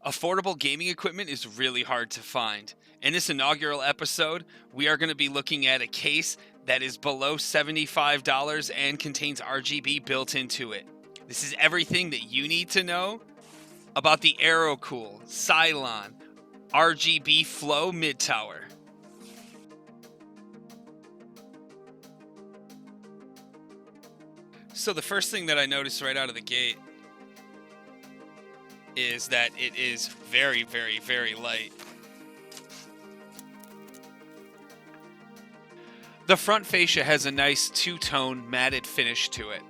Affordable gaming equipment is really hard to find. In this inaugural episode, we are going to be looking at a case that is below $75 and contains RGB built into it. This is everything that you need to know about the AeroCool Cylon RGB Flow Mid-Tower. So the first thing that I noticed right out of the gate is that it is very, very, very light. The front fascia has a nice two-tone matted finish to it.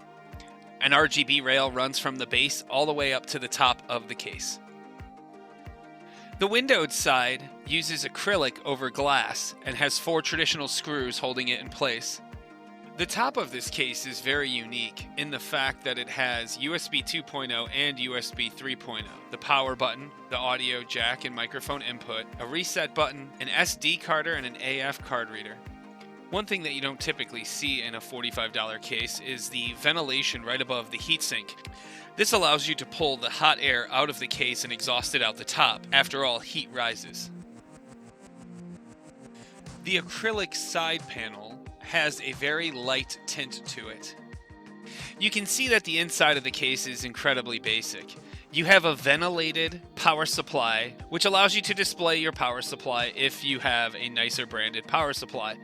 An RGB rail runs from the base all the way up to the top of the case. The windowed side uses acrylic over glass and has 4 traditional screws holding it in place. The top of this case is very unique in the fact that it has USB 2.0 and USB 3.0, the power button, the audio jack and microphone input, a reset button, an SD card and an AF card reader. One thing that you don't typically see in a $45 case is the ventilation right above the heatsink. This allows you to pull the hot air out of the case and exhaust it out the top. After all, heat rises. The acrylic side panel has a very light tint to it. You can see that the inside of the case is incredibly basic. You have a ventilated power supply, which allows you to display your power supply if you have a nicer branded power supply.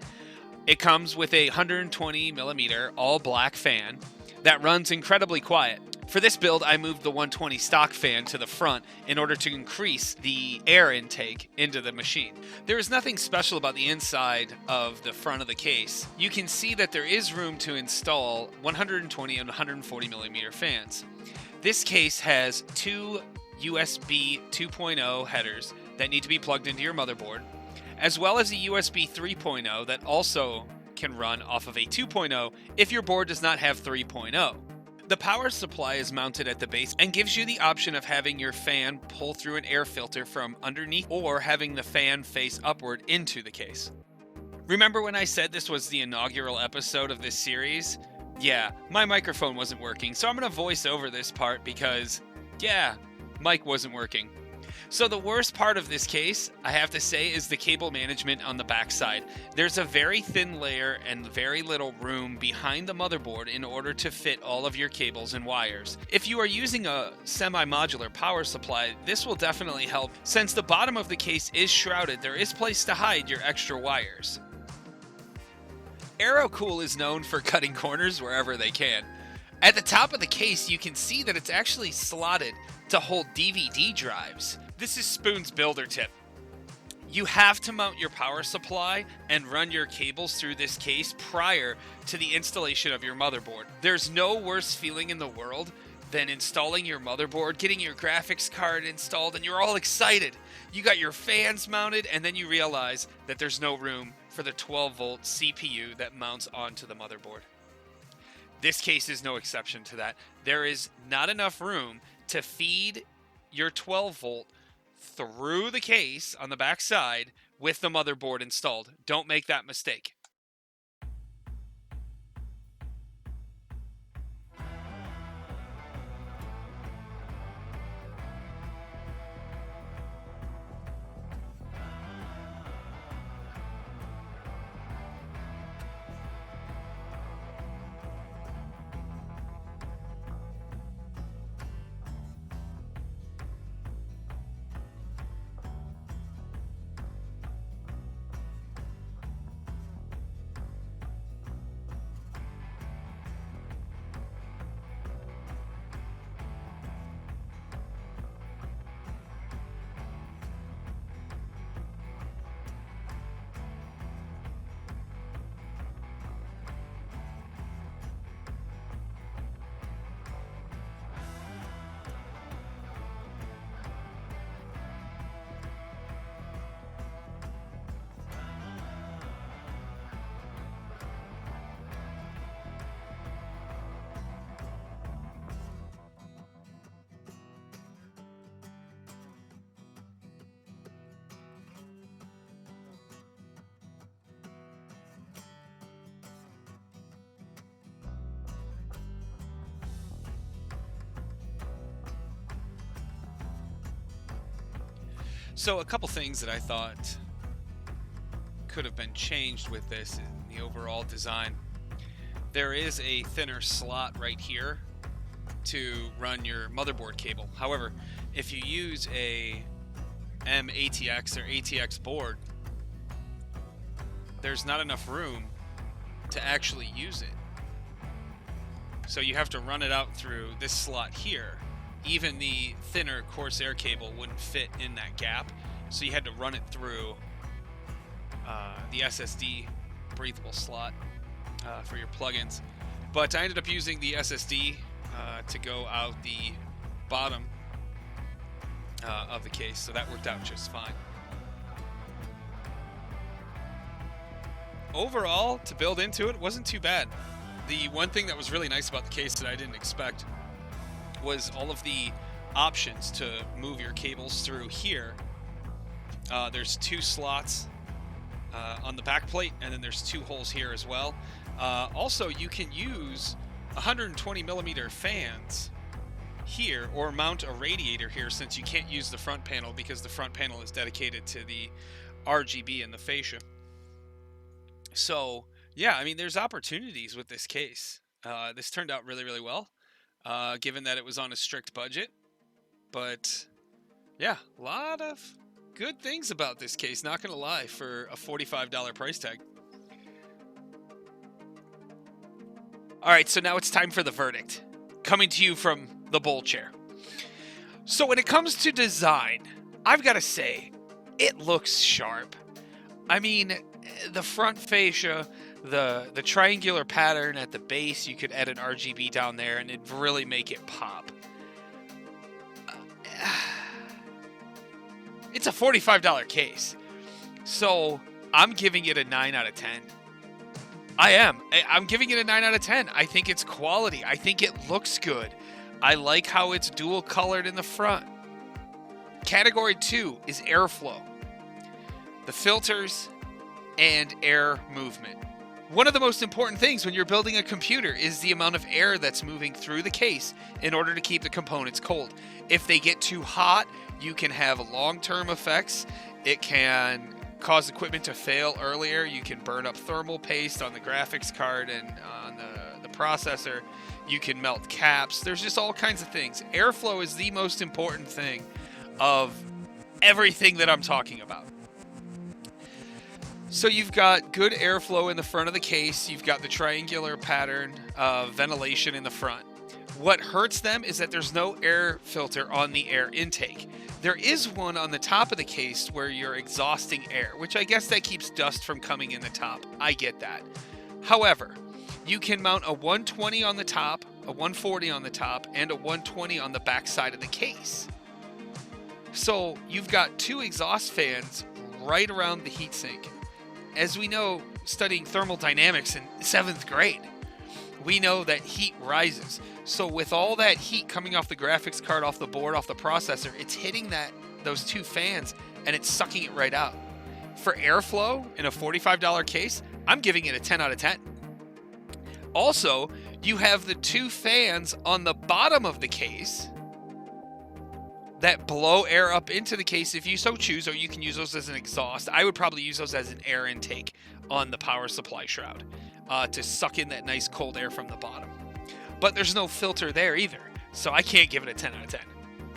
It comes with a 120mm all black fan that runs incredibly quiet. For this build, I moved the 120 stock fan to the front in order to increase the air intake into the machine. There is nothing special about the inside of the front of the case. You can see that there is room to install 120 and 140mm fans. This case has 2 USB 2.0 headers that need to be plugged into your motherboard, as well as a USB 3.0 that also can run off of a 2.0 if your board does not have 3.0. The power supply is mounted at the base and gives you the option of having your fan pull through an air filter from underneath or having the fan face upward into the case. Remember when I said this was the inaugural episode of this series? Yeah, my microphone wasn't working, so I'm going to voice over this part because, yeah, mic wasn't working. So the worst part of this case, I have to say, is the cable management on the backside. There's a very thin layer and very little room behind the motherboard in order to fit all of your cables and wires. If you are using a semi-modular power supply, this will definitely help. Since the bottom of the case is shrouded, there is place to hide your extra wires. AeroCool is known for cutting corners wherever they can. At the top of the case, you can see that it's actually slotted to hold DVD drives. This is Spoon's builder tip. You have to mount your power supply and run your cables through this case prior to the installation of your motherboard. There's no worse feeling in the world than installing your motherboard, getting your graphics card installed, and you're all excited. You got your fans mounted, and then you realize that there's no room for the 12-volt CPU that mounts onto the motherboard. This case is no exception to that. There is not enough room to feed your 12-volt through the case on the back side with the motherboard installed. Don't make that mistake. So a couple things that I thought could have been changed with this in the overall design. There is a thinner slot right here to run your motherboard cable. However, if you use a M-ATX or ATX board, there's not enough room to actually use it. So you have to run it out through this slot here. Even the thinner Corsair cable wouldn't fit in that gap, so you had to run it through the SSD breathable slot for your plugins. But I ended up using the SSD to go out the bottom of the case, so that worked out just fine. Overall, to build into it, wasn't too bad. The one thing that was really nice about the case that I didn't expect was all of the options to move your cables through here. There's 2 slots on the back plate, and then there's 2 holes here as well. Also, you can use 120 millimeter fans here, or mount a radiator here, since you can't use the front panel because the front panel is dedicated to the RGB and the fascia. So yeah, I mean, there's opportunities with this case. This turned out really, really well, given that it was on a strict budget. But yeah, a lot of good things about this case, not gonna lie, for a $45 price tag. All right, so now it's time for the verdict, coming to you from the Bowl Chair. So when it comes to design, I've got to say, it looks sharp. I mean, the front fascia, the triangular pattern at the base, you could add an RGB down there and it'd really make it pop. It's a $45 case, so I'm giving it a 9 out of 10. I'm giving it a 9 out of 10. I think it's quality. I think it looks good. I like how it's dual colored in the front. Category 2 is airflow, the filters, and air movement. One of the most important things when you're building a computer is the amount of air that's moving through the case in order to keep the components cold. If they get too hot, you can have long-term effects. It can cause equipment to fail earlier. You can burn up thermal paste on the graphics card and on the processor. You can melt caps. There's just all kinds of things. Airflow is the most important thing of everything that I'm talking about. So you've got good airflow in the front of the case. You've got the triangular pattern of ventilation in the front. What hurts them is that there's no air filter on the air intake. There is one on the top of the case where you're exhausting air, which I guess that keeps dust from coming in the top. I get that. However, you can mount a 120 on the top, a 140 on the top, and a 120 on the back side of the case. So you've got 2 exhaust fans right around the heatsink. As we know, studying thermodynamics in 7th grade, we know that heat rises. So with all that heat coming off the graphics card, off the board, off the processor, it's hitting those 2 fans and it's sucking it right out. For airflow in a $45 case, I'm giving it a 10 out of 10. Also, you have the 2 fans on the bottom of the case that blow air up into the case if you so choose, or you can use those as an exhaust. I would probably use those as an air intake on the power supply shroud to suck in that nice cold air from the bottom. But there's no filter there either, so I can't give it a 10 out of 10.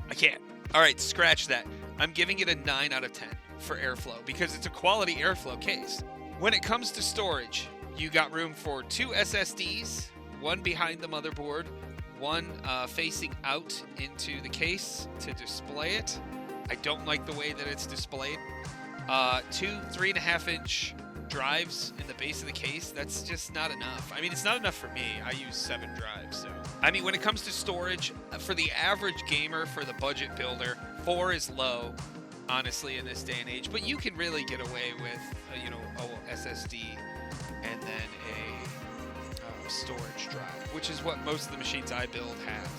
I can't. All right, scratch that. I'm giving it a 9 out of 10 for airflow because it's a quality airflow case. When it comes to storage, you got room for 2 SSDs, one behind the motherboard, one facing out into the case to display it. I don't like the way that it's displayed. 2 3.5-inch drives in the base of the case. That's just not enough. I mean, it's not enough for me. I use 7 drives. So I mean, when it comes to storage, for the average gamer, for the budget builder, 4 is low, honestly, in this day and age. But you can really get away with a SSD and then a storage drive, which is what most of the machines I build have.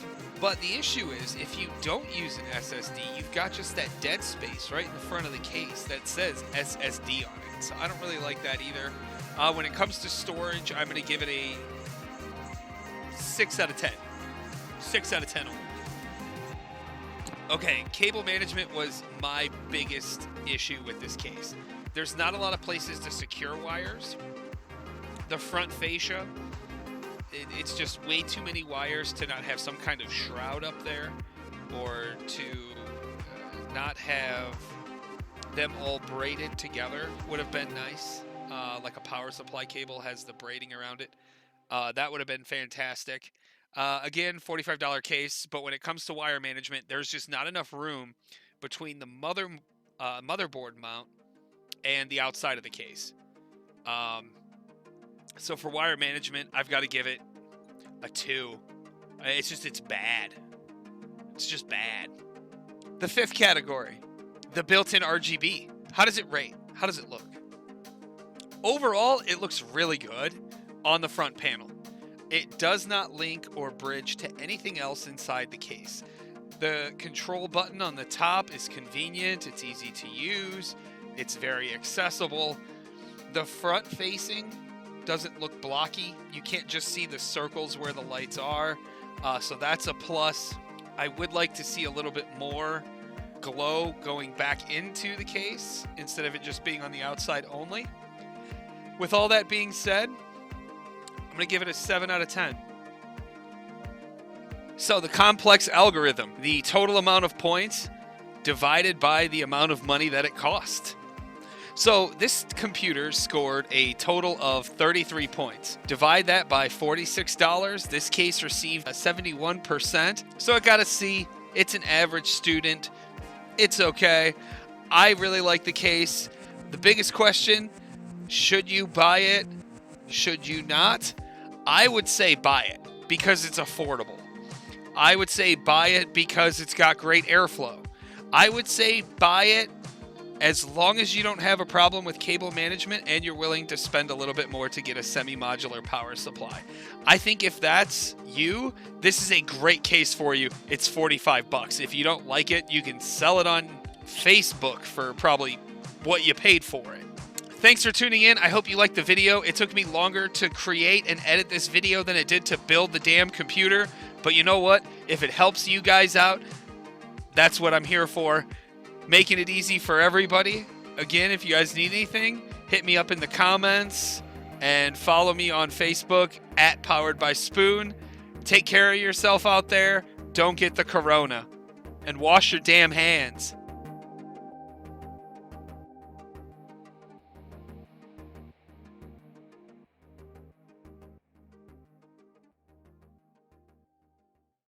But the issue is, if you don't use an SSD, you've got just that dead space right in the front of the case that says SSD on it. So I don't really like that either. When it comes to storage, I'm going to give it a 6 out of 10. 6 out of 10 only. Okay, cable management was my biggest issue with this case. There's not a lot of places to secure wires. The front fascia, it's just way too many wires to not have some kind of shroud up there, or to not have them all braided together would have been nice. Like a power supply cable has the braiding around it. That would have been fantastic. Again, $45 case, but when it comes to wire management, there's just not enough room between the motherboard mount and the outside of the case. So for wire management, I've got to give it a 2. It's bad. It's just bad. The 5th category, the built-in RGB. How does it rate? How does it look? Overall, it looks really good on the front panel. It does not link or bridge to anything else inside the case. The control button on the top is convenient, it's easy to use, it's very accessible. The front facing doesn't look blocky. You can't just see the circles where the lights are, so that's a plus. I would like to see a little bit more glow going back into the case instead of it just being on the outside only. With all that being said, I'm going to give it a 7 out of 10. So the complex algorithm, the total amount of points divided by the amount of money that it cost. So this computer scored a total of 33 points. Divide that by $46. This case received a 71%. So it got a C. It's an average student. It's okay. I really like the case. The biggest question, should you buy it? Should you not? I would say buy it because it's affordable. I would say buy it because it's got great airflow. I would say buy it as long as you don't have a problem with cable management and you're willing to spend a little bit more to get a semi-modular power supply. I think if that's you, this is a great case for you. It's $45. If you don't like it, you can sell it on Facebook for probably what you paid for it. Thanks for tuning in. I hope you liked the video. It took me longer to create and edit this video than it did to build the damn computer. But you know what? If it helps you guys out, that's what I'm here for. Making it easy for everybody. Again, if you guys need anything, hit me up in the comments and follow me on Facebook at Powered by Spoon. Take care of yourself out there. Don't get the corona. And wash your damn hands.